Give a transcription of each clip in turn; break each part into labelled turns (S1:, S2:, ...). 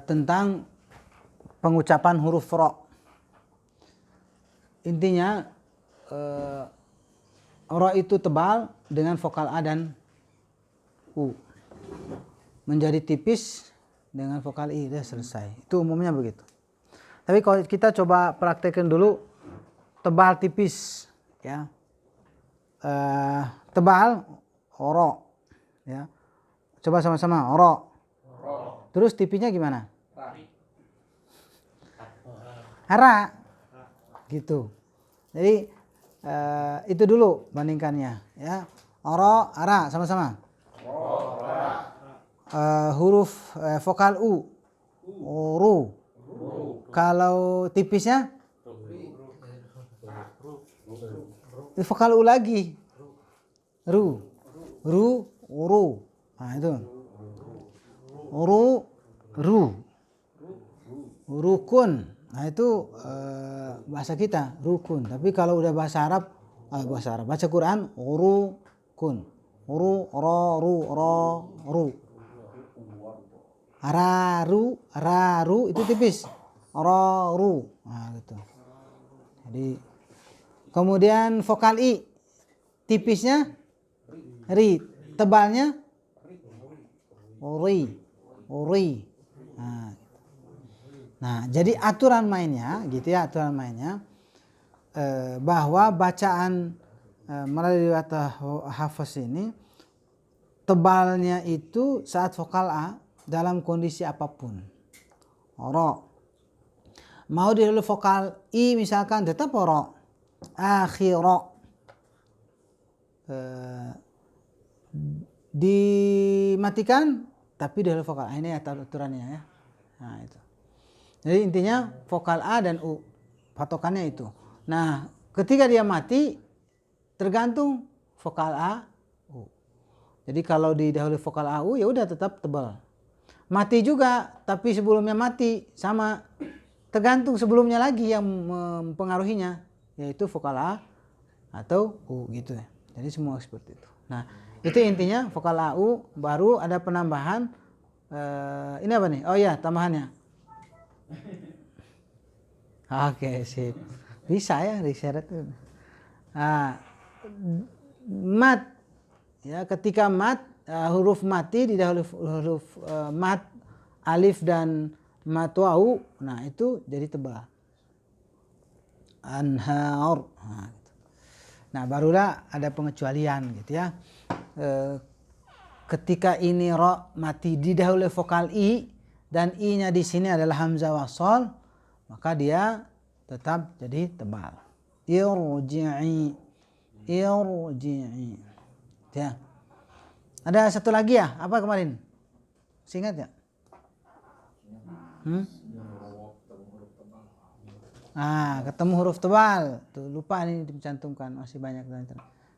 S1: tentang pengucapan huruf ro. Intinya ro itu tebal dengan vokal A dan U, menjadi tipis dengan vokal I. Udah selesai. Itu umumnya begitu. Tapi kalau kita coba praktekkan dulu tebal tipis, ya. Tebal ro, ya. Coba sama-sama ro. Terus tipisnya gimana? Hara, gitu. Jadi itu dulu bandingkannya, ya. Ro, hara, sama-sama. Huruf vokal U, ru. Kalau tipisnya vokal U lagi, ru, ru. Nah itu, ru, rukun. Nah itu bahasa kita rukun. Tapi kalau udah bahasa Arab, baca Quran, rukun, ru. Raru itu tipis, ru. Nah gitu. Jadi kemudian vokal I, tipisnya ri, tebalnya ri. Nah, jadi aturan mainnya, gitu ya, bahwa bacaan melalui riwayat Hafs ini tebalnya itu saat vokal A dalam kondisi apapun. Ro. Mau dihulu vokal I misalkan tetap ro. Akhiro. Dimatikan tapi dihulu vokal A. Ini aturannya ya. Nah, itu. Jadi intinya vokal A dan U, patokannya itu. Nah, ketika dia mati tergantung vokal A, U. Jadi kalau didahului vokal A, U ya udah tetap tebal. Mati juga, tapi sebelumnya mati sama, tergantung sebelumnya lagi yang mempengaruhinya, yaitu vokal A atau U gitu ya. Jadi semua seperti itu. Nah, itu intinya vokal A, U. Baru ada penambahan. Ini apa nih? Oh ya, tambahannya. Oke, sip. Bisa ya diseret. Nah, mat, ya, ketika mat, huruf mati didahului huruf mat, alif dan mat wau, nah itu jadi tebal. Anhar. Nah, barulah ada pengecualian gitu ya. Ketika ini ro mati didahului vokal I dan I-nya di sini adalah hamzah wasol, maka dia tetap jadi tebal. Irji'i. Ya. Ada satu lagi ya? Apa kemarin? Ingat ya? Ketemu huruf tebal. Tuh, lupa ini dicantumkan, masih banyak.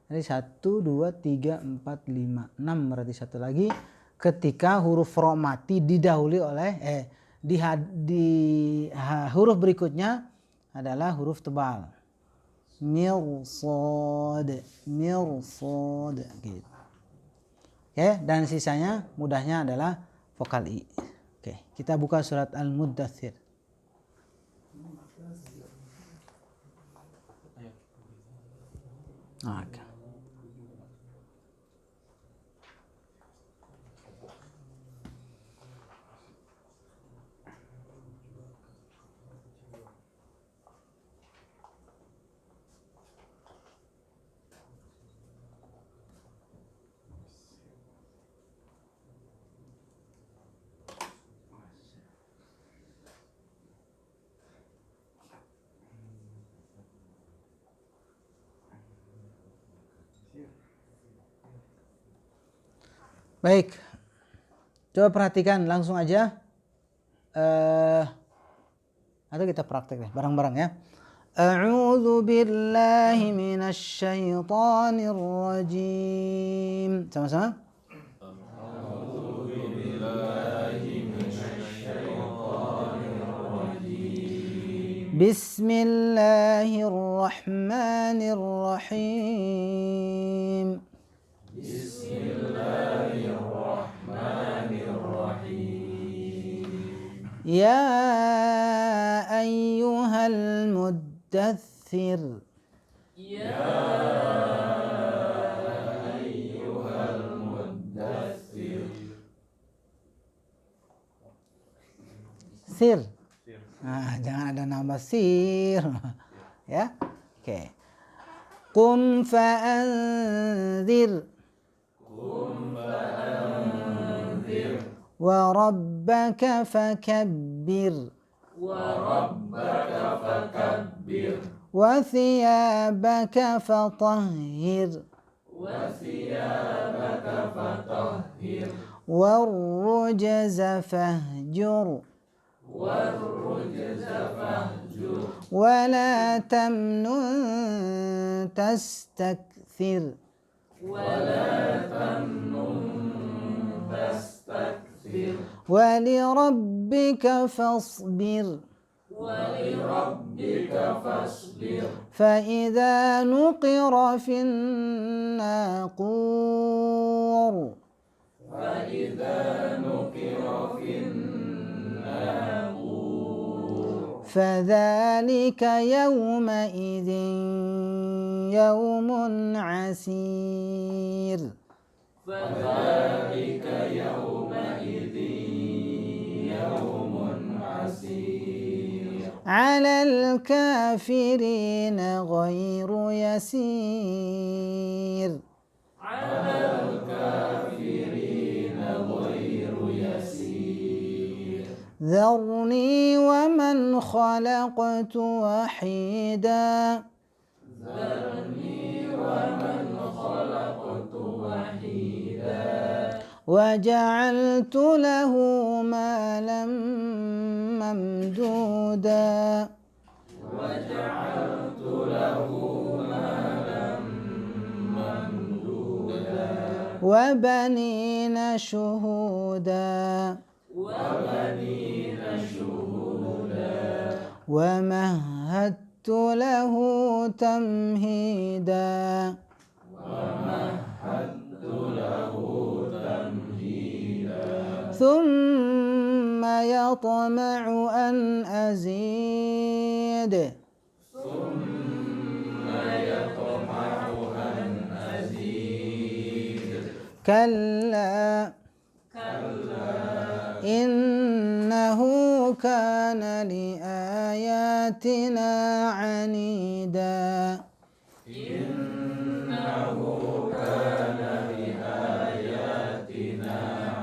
S1: Jadi 1, 2, 3, 4, 5, 6 berarti satu lagi. Ketika huruf ro mati didahului oleh huruf berikutnya adalah huruf tebal. Mirsad gitu. Oke, dan sisanya mudahnya adalah vokal I. Oke, kita buka surat Al-Muddathir. Oke. Baik, coba perhatikan langsung aja, atau kita praktek deh bareng-bareng ya. A'udzu billahi minasy syaithanir rajim. Sama-sama. A'udzu billahi minasy syaithanir rajim. Bismillahirrahmanirrahim. Bismillahirrahmanirrahim. Ya ayyuhal muddaththir.
S2: Ya ayyuhal muddaththir.
S1: Sir. Nah, jangan ada nambah sir. Ya. Oke. Qum fa'anzir.
S2: Qum fa'anzir.
S1: Wa rabbaka fakabbir.
S2: Wa rabbaka fakabbir.
S1: Wa thiyabaka fatahhir.
S2: Wa thiyabaka fatahhir.
S1: Warrujza fahjur.
S2: Warrujza fahjur.
S1: Wala tamnun tastakthir.
S2: Wala tamnun tastakthir.
S1: Walirabbika fasbir.
S2: Walirabbika fasbir.
S1: فإذا نقر في الناقور
S2: فإذا نقر في الناقور.
S1: فذلك يومئذ يوم عسير.
S2: فذلك يومئذ يوم عسير.
S1: على الكافرين غير يسير.
S2: على الكافرين غير يسير.
S1: ذرني ومن خلقت وحيدا.
S2: ذرني ومن خلقت وحيدا.
S1: وجعلت له مالا ممدودا.
S2: وجعلت له مالا ممدودا.
S1: وبنين شهودا.
S2: وبنين شهودا.
S1: ومهدت له تمهيدا.
S2: ومهدت له تمهيدا.
S1: ثم يطمع أن أزيد.
S2: ثم يطمع أن أزيد.
S1: كلا إنه كان لآياتنا عنيدا.
S2: إنه كان لآياتنا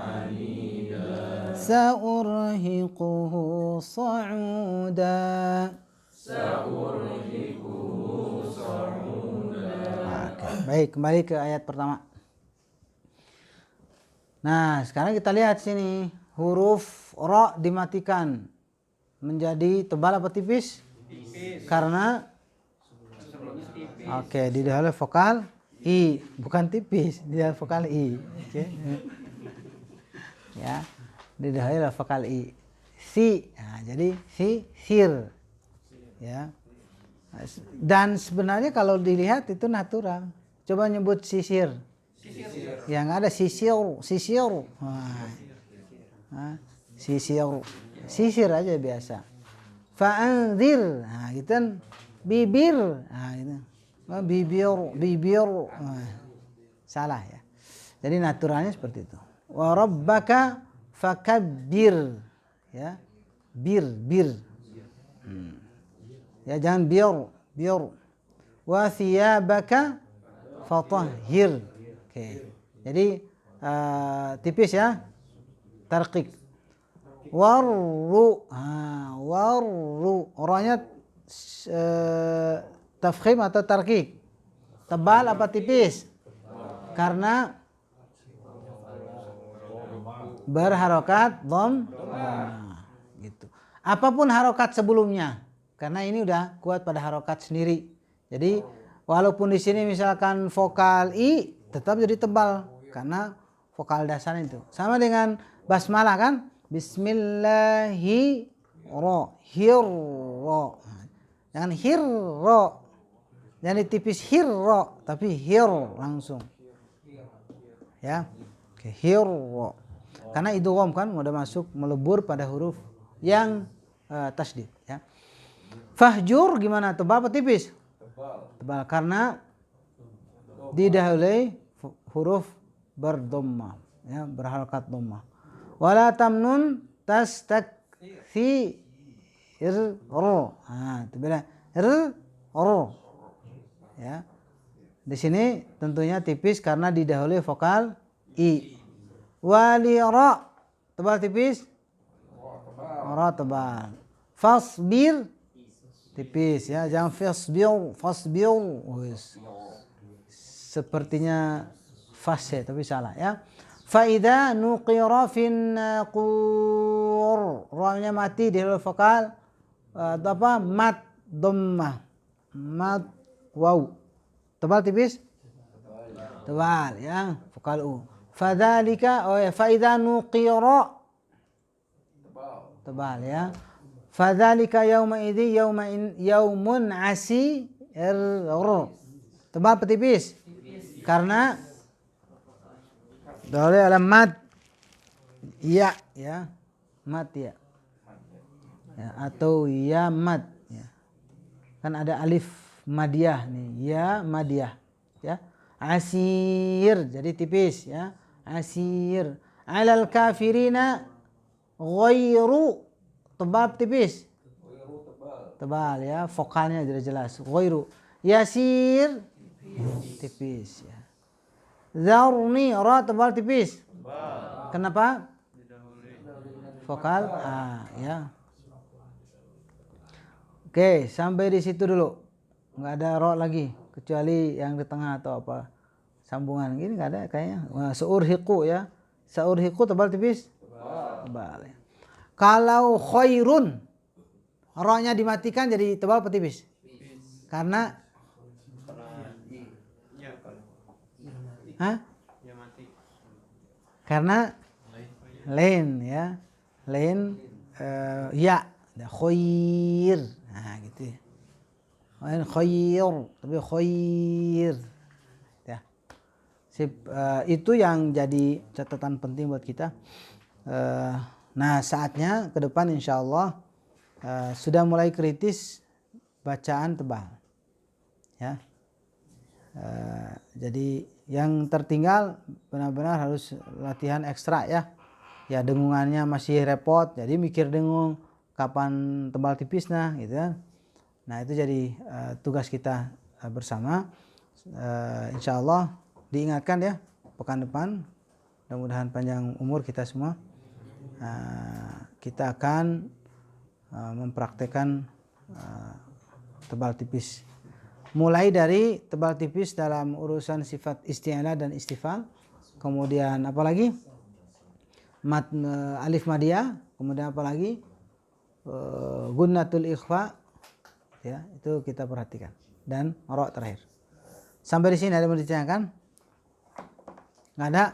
S2: عنيدا.
S1: سأرهقه صعودا.
S2: سأرهقه صعودا.
S1: Baik, kembali ke ayat pertama. Nah, sekarang kita lihat sini huruf ro dimatikan menjadi tebal apa tipis?
S2: Tipis.
S1: Karena
S2: Sebelumnya tipis.
S1: oke, didahului vokal i, bukan tipis, didahului vokal i. Oke. Ya, didahului vokal i. Si, nah, jadi si, sir. Ya. Dan sebenarnya kalau dilihat itu natural. Coba nyebut sisir. Yang ada sisir. Nah, sisir aja biasa. Fa'anzir, nah gitu kan bibir, nah gitu. Bibir, nah, salah ya. Jadi naturalnya seperti itu. Wa rabbaka fakabbir, ya, bir. Ya jangan biar. Wa thiyabaka fatahhir. Oke. Jadi tipis ya. Tarqiq. Warru. Warru. Orangnya tafkhim atau tarqiq? Tebal apa tipis? Karena berharokat dhom. Gitu. Apapun harokat sebelumnya. Karena ini udah kuat pada harokat sendiri. Jadi walaupun di sini misalkan vokal i tetap jadi tebal karena vokal dasarnya itu. Sama dengan basmalah kan? Bismillahirrahmanirrahim. Jangan hirro. Jangan ditipis hirro, tapi hir langsung. Ya. Oke, hirro. Karena idgham kan udah masuk melebur pada huruf yang tasdid ya. Fahjur gimana, tebal apa tipis? Tebal karena didahului huruf berdhammah ya, berharakat dhammah. Wala tamnun tastakthir. Nah, itu beda. Ya. Di sini tentunya tipis karena didahului vokal i. Wali ra tebal tipis? Ra tebal. Fasbir tipis ya, jangan fasbir. Sepertinya fase tapi salah ya. Faida nuqira fin naqur. Ra-nya mati di vokal apa? Mat dhammah. Mat waw. Tebal tipis? Tebal ya, vokal u. Fadzalika faida nuqira. Tebal ya. Fadzalika yauma idzi yaumun asir. Tebal apa tipis? Karena boleh alamat ya ya, mat ya. Ya atau ya mat ya. Kan ada alif madiyah nih, ya madiyah ya. Asir jadi tipis ya. Asir. Alal kafirina ghairu tebal tipis? Tebal ya, vokalnya sudah jelas. Ghairu. Yasir tipis ya. Zarni ra tebal tipis? Tebal. Kenapa? Vokal ya. Oke, sampai di situ dulu. Enggak ada ra lagi kecuali yang di tengah atau apa. Sambungan gini enggak ada kayaknya. Saurhiqu ya. Saurhiqu tebal tipis? Tebal ya. Kalau khairun ra-nya dimatikan jadi tebal apa tipis? Karena karena lain ya, lain ya, khair, nah gitu ya. Lain khair, tapi khair, ya. Itu yang jadi catatan penting buat kita. Nah saatnya ke depan insya Allah sudah mulai kritis bacaan tebal, ya. Jadi yang tertinggal benar-benar harus latihan ekstra ya. Ya dengungannya masih repot, jadi mikir dengung kapan tebal tipis nah gitu kan. Nah itu jadi tugas kita bersama. Insya Allah diingatkan ya pekan depan, mudah-mudahan panjang umur kita semua. Kita akan mempraktekkan tebal tipis. Mulai dari tebal tipis dalam urusan sifat isti'la dan istifal, kemudian apa lagi? Alif madiyah, kemudian apa lagi? Gunnatul ikhfa, ya itu kita perhatikan, dan ra terakhir. Sampai di sini ada yang mau ditanyakan? Nggak ada?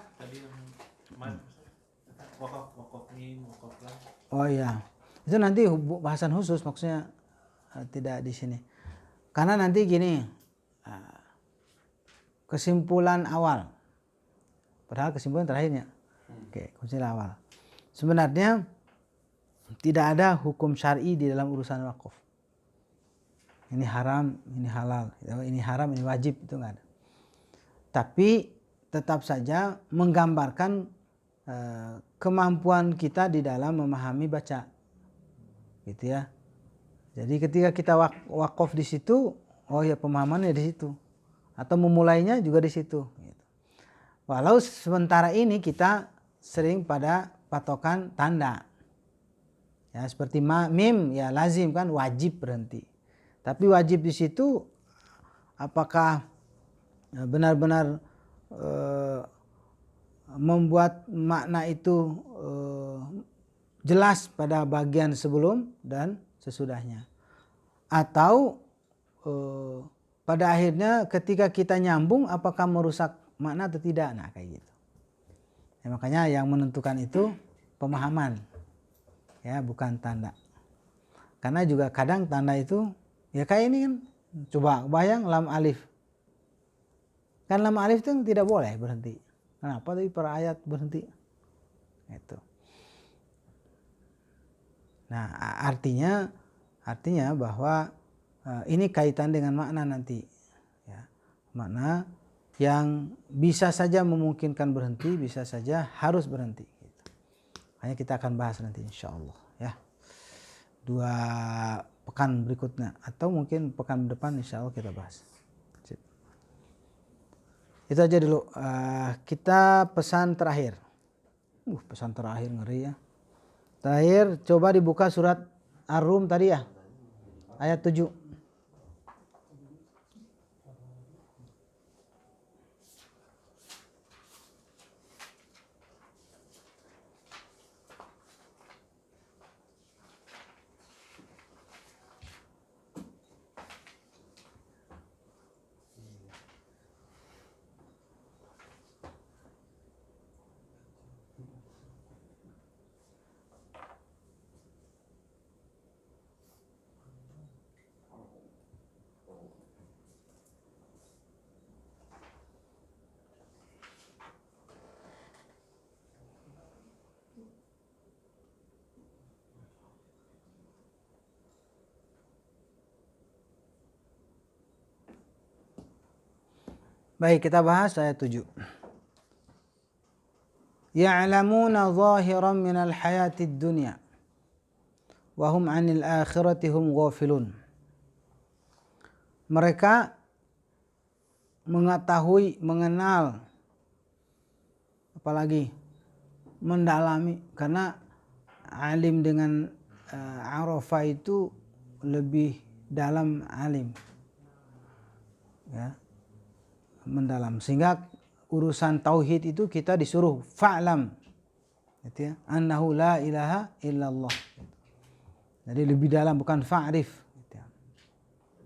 S1: Oh iya, itu nanti bahasan khusus maksudnya tidak di sini. Karena nanti gini, kesimpulan awal, padahal kesimpulan terakhirnya. Oke, kesimpulan awal. Sebenarnya tidak ada hukum syar'i di dalam urusan wakaf. Ini haram, ini halal, ini haram, ini wajib, itu nggak ada. Tapi tetap saja menggambarkan kemampuan kita di dalam memahami baca, gitu ya. Jadi ketika kita wakaf di situ, oh ya pemahamannya di situ, atau memulainya juga di situ. Walau sementara ini kita sering pada patokan tanda, ya seperti mim ya lazim kan wajib berhenti. Tapi wajib di situ apakah benar-benar membuat makna itu jelas pada bagian sebelum dan sesudahnya, atau pada akhirnya ketika kita nyambung apakah merusak makna atau tidak, nah kayak gitu ya. Makanya yang menentukan itu pemahaman ya, bukan tanda. Karena juga kadang tanda itu ya kayak ini kan, coba bayang lam alif kan, lam alif itu tidak boleh berhenti. Kenapa tapi per ayat berhenti itu. Nah, artinya bahwa ini kaitan dengan makna nanti, ya. Makna yang bisa saja memungkinkan berhenti, bisa saja harus berhenti. Gitu. Hanya kita akan bahas nanti insya Allah, ya. 2 pekan berikutnya atau mungkin pekan depan insya Allah kita bahas. Sip. Itu aja dulu. Kita pesan terakhir. Pesan terakhir ngeri ya. Terakhir coba dibuka surat Ar-Rum tadi ya. Ayat 7. Baik, kita bahas ayat 7. Ya'lamuna zahiran minal hayatid dunya wa hum 'anil akhirati hum ghafilun. Mereka mengetahui, mengenal, apalagi mendalami, karena alim dengan arafa itu lebih dalam alim, ya, mendalam, sehingga urusan tauhid itu kita disuruh fa'lam, gitu ya, annahu la ilaha illallah. Jadi lebih dalam, bukan fa'rif, gitu ya.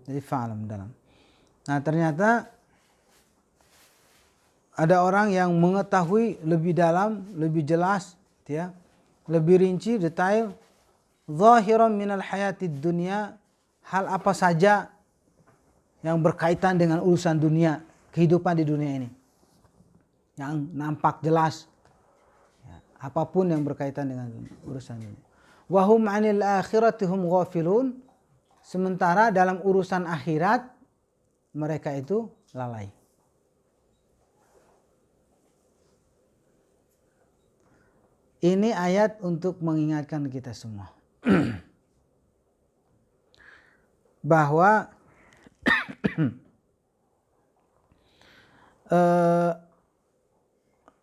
S1: Jadi fa'lam dalam. Nah, ternyata ada orang yang mengetahui lebih dalam, lebih jelas, gitu ya, lebih rinci, detail, zahiran minal hayatid dunya, hal apa saja yang berkaitan dengan urusan dunia, kehidupan di dunia ini, yang nampak jelas, ya, apapun yang berkaitan dengan urusan ini. Wahum 'anil akhirati hum ghafilun, sementara dalam urusan akhirat mereka itu lalai. Ini ayat untuk mengingatkan kita semua bahwa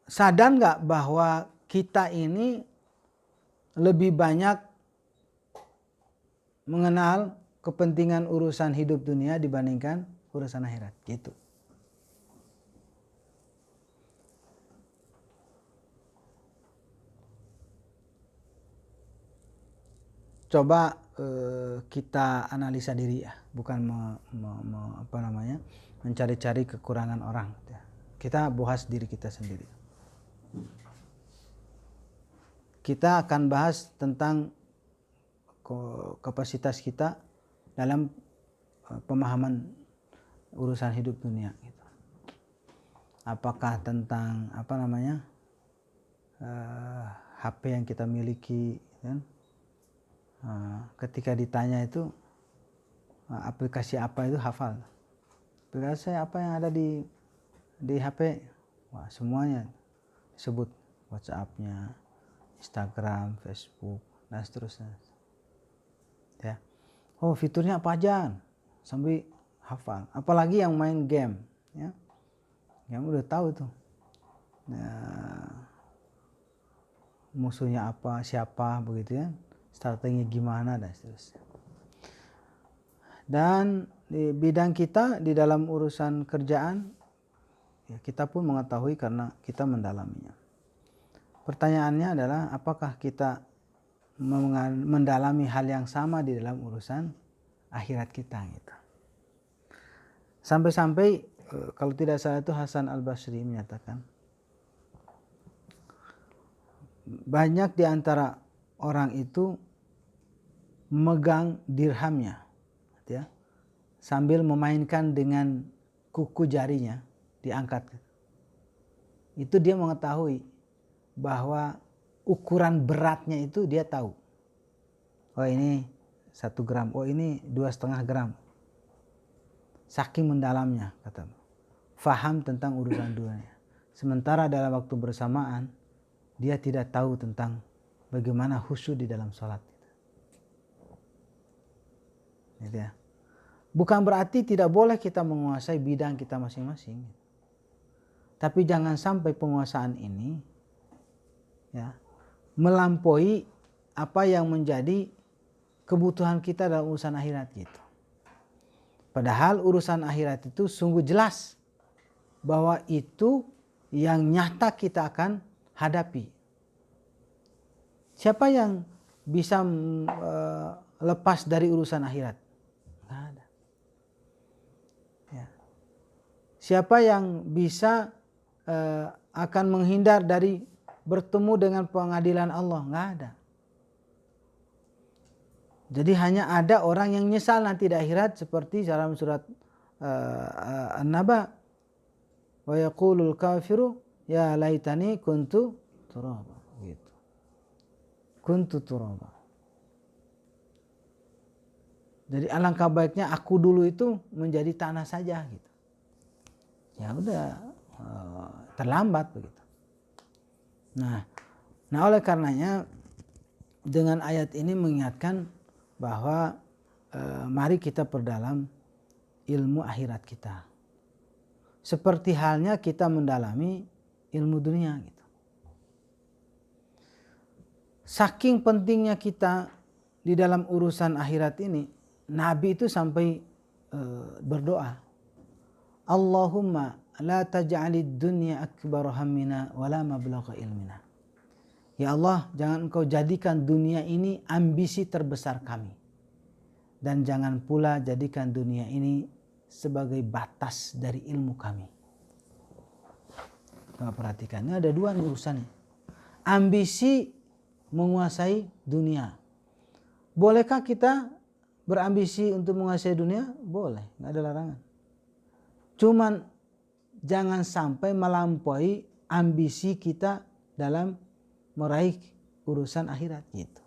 S1: sadar nggak bahwa kita ini lebih banyak mengenal kepentingan urusan hidup dunia dibandingkan urusan akhirat, gitu. Coba kita analisa diri ya, bukan mencari-cari kekurangan orang. Kita bahas diri kita sendiri. Kita akan bahas tentang kapasitas kita dalam pemahaman urusan hidup dunia. Gitu. Apakah tentang HP yang kita miliki, kan? Ketika ditanya itu aplikasi apa itu hafal. Aplikasi apa yang ada di HP? Wah, semuanya disebut, WhatsApp-nya, Instagram, Facebook, dan seterusnya. Ya. Oh, fiturnya apa aja? Sampai hafal. Apalagi yang main game, ya. Yang udah tahu tuh. Musuhnya apa, siapa, begitu ya. Strategi gimana dan seterusnya. Dan di bidang kita di dalam urusan kerjaan, ya, kita pun mengetahui karena kita mendalaminya. Pertanyaannya adalah apakah kita mendalami hal yang sama di dalam urusan akhirat kita, gitu. Sampai-sampai kalau tidak salah itu Hasan Al-Basri menyatakan banyak di antara orang itu megang dirhamnya, ya, sambil memainkan dengan kuku jarinya diangkat. Itu dia mengetahui bahwa ukuran beratnya itu dia tahu. oh ini 1 gram, oh ini 2,5 gram. Saking mendalamnya kata, faham tentang urusan dunia. Sementara dalam waktu bersamaan dia tidak tahu tentang bagaimana khusyuk di dalam sholat. Gitu ya. Bukan berarti tidak boleh kita menguasai bidang kita masing-masing. Tapi jangan sampai penguasaan ini ya melampaui apa yang menjadi kebutuhan kita dalam urusan akhirat gitu. Padahal urusan akhirat itu sungguh jelas bahwa itu yang nyata kita akan hadapi. Siapa yang bisa lepas dari urusan akhirat? Nggak ada. Ya. Siapa yang bisa akan menghindar dari bertemu dengan pengadilan Allah? Nggak ada. Jadi hanya ada orang yang nyesal nanti di akhirat seperti dalam surat An-Naba, wa yaqulul kafiru ya laitani kuntu turaba gitu. Kuntu turaba. Jadi alangkah baiknya aku dulu itu menjadi tanah saja gitu. Ya udah terlambat begitu. Nah oleh karenanya dengan ayat ini mengingatkan bahwa mari kita perdalam ilmu akhirat kita. Seperti halnya kita mendalami ilmu dunia gitu. Saking pentingnya kita di dalam urusan akhirat ini, Nabi itu sampai berdoa, Allahumma la taj'alid dunya akbar hammina wala mablagha ilmina. Ya Allah, jangan engkau jadikan dunia ini ambisi terbesar kami. Dan jangan pula jadikan dunia ini sebagai batas dari ilmu kami. Nah, perhatikan, ini ada 2 urusannya. Ambisi menguasai dunia. Bolehkah kita berambisi untuk menguasai dunia? Boleh, nggak ada larangan. Cuman jangan sampai melampaui ambisi kita dalam meraih urusan akhirat gitu.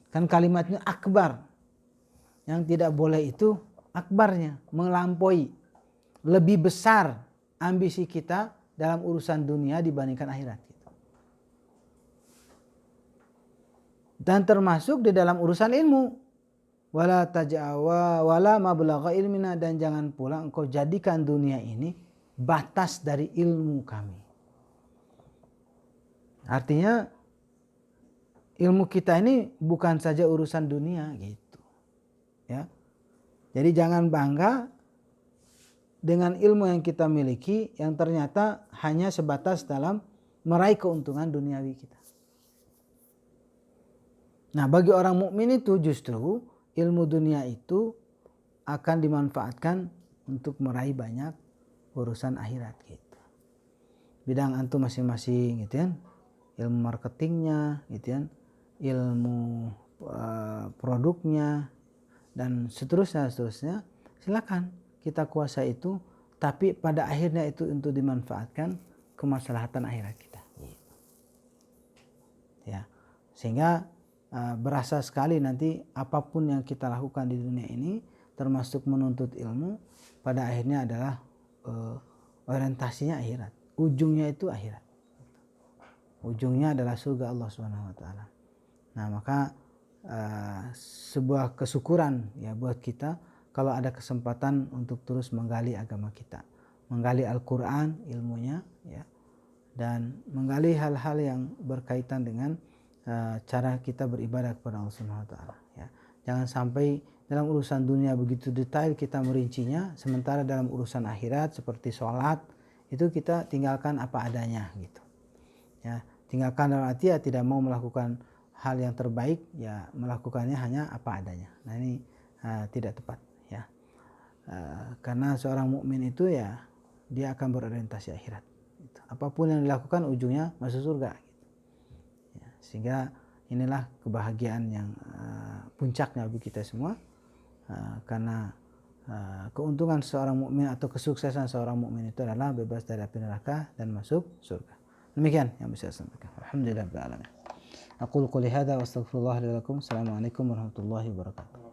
S1: Kan kalimatnya akbar. Yang tidak boleh itu akbarnya, melampaui. Lebih besar ambisi kita dalam urusan dunia dibandingkan akhirat gitu. Dan termasuk di dalam urusan ilmu. Wala taj'awa wala mablagha ilmina, dan jangan pula engkau jadikan dunia ini batas dari ilmu kami. Artinya ilmu kita ini bukan saja urusan dunia gitu. Ya. Jadi jangan bangga dengan ilmu yang kita miliki yang ternyata hanya sebatas dalam meraih keuntungan duniawi kita. Nah, bagi orang mukmin itu justru ilmu dunia itu akan dimanfaatkan untuk meraih banyak urusan akhirat gitu. Bidang antum masing-masing gitu kan. Ilmu marketingnya gitu kan, ilmu produknya dan seterusnya silakan kita kuasai itu, tapi pada akhirnya itu untuk dimanfaatkan kemaslahatan akhirat kita ya, sehingga berasa sekali nanti apapun yang kita lakukan di dunia ini termasuk menuntut ilmu pada akhirnya adalah orientasinya akhirat, ujungnya itu akhirat. Ujungnya adalah surga Allah Subhanahu wa taala. Nah, maka sebuah kesyukuran ya buat kita kalau ada kesempatan untuk terus menggali agama kita. Menggali Al-Qur'an ilmunya ya, dan menggali hal-hal yang berkaitan dengan cara kita beribadah kepada Allah Subhanahu wa taala ya. Jangan sampai dalam urusan dunia begitu detail kita merincinya, sementara dalam urusan akhirat seperti sholat itu kita tinggalkan apa adanya gitu. Ya, tinggalkan dalam arti ya tidak mau melakukan hal yang terbaik, ya melakukannya hanya apa adanya. Nah ini tidak tepat ya, karena seorang mukmin itu ya dia akan berorientasi akhirat. Gitu. Apapun yang dilakukan ujungnya masuk surga. Gitu. Ya, sehingga inilah kebahagiaan yang puncaknya bagi kita semua, karena keuntungan seorang mukmin atau kesuksesan seorang mukmin itu adalah bebas dari api neraka dan masuk surga. Demikian yang bisa saya sampaikan. Alhamdulillah. Aqulu qouli hadza wa astaghfirullah li wa lakum. Assalamualaikum warahmatullahi wabarakatuh.